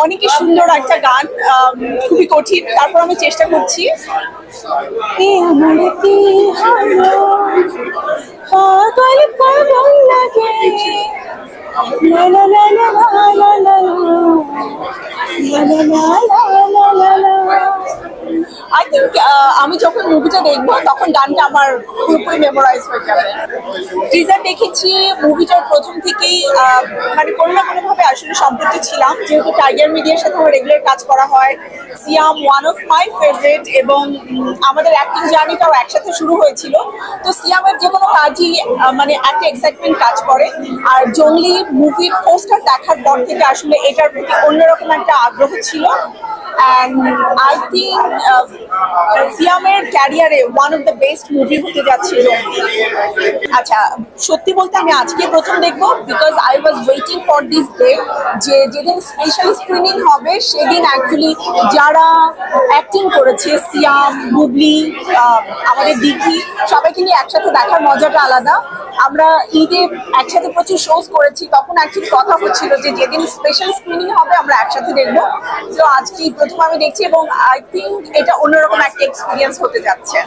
অনেকই সুন্দর একটা গান, খুবই কঠিন, তারপর আমি চেষ্টা করছি। এ আমার কি হলো, পাগল পাগল লাগে, লা লা লা লা লা লা লা লা লা লা লা। আই থিঙ্ক আমি যখন মুভিটা দেখবো তখন গানটা আমার পুরোপুরি মেমোরাইজ হয়ে যাবে। টিজার দেখেছি, মুভিটার প্রথম থেকেই মানে কোনো না কোনোভাবে আসলে সম্পৃক্ত ছিলাম, যেহেতু টাইগার মিডিয়ার সাথে আমার রেগুলার কাজ করা হয়। সিয়াম ওয়ান অফ মাই ফেভারিট, এবং আমাদের অ্যাক্টিং জার্নিটাও একসাথে শুরু হয়েছিল। তো সিয়ামের যে কোনো কাজই মানে একটা এক্সাইটমেন্ট কাজ করে। আর জঙ্গলি মুভির পোস্টার দেখার পর থেকে আসলে এটার প্রতি অন্যরকম একটা আগ্রহ ছিল। অ্যান্ড আই থিঙ্ক সিয়ামের ক্যারিয়ারে one of the best movie হতে যাচ্ছে জঙ্গলি। আচ্ছা, সত্যি বলতে আমি আজকে প্রথম দেখবো, because I was waiting for this day, যে যেদিন স্পেশাল স্ক্রিনিং হবে সেদিন অ্যাকচুয়ালি যারা অ্যাক্টিং করেছে, সিয়াম, বুবলি, আমাদের দিঘি, সবাইকে নিয়ে একসাথে দেখার মজাটা আলাদা। আমরা ঈদে একসাথে প্রচুর শোজ করেছি, তখন অ্যাকচুয়ালি কথা হচ্ছিল যে যেদিন স্পেশাল স্ক্রিনিং হবে আমরা একসাথে দেখবো। তো আজকে প্রথম আমি দেখছি, এবং আই থিঙ্ক এটা অন্যরকম একটা এক্সপিরিয়েন্স হতে যাচ্ছে।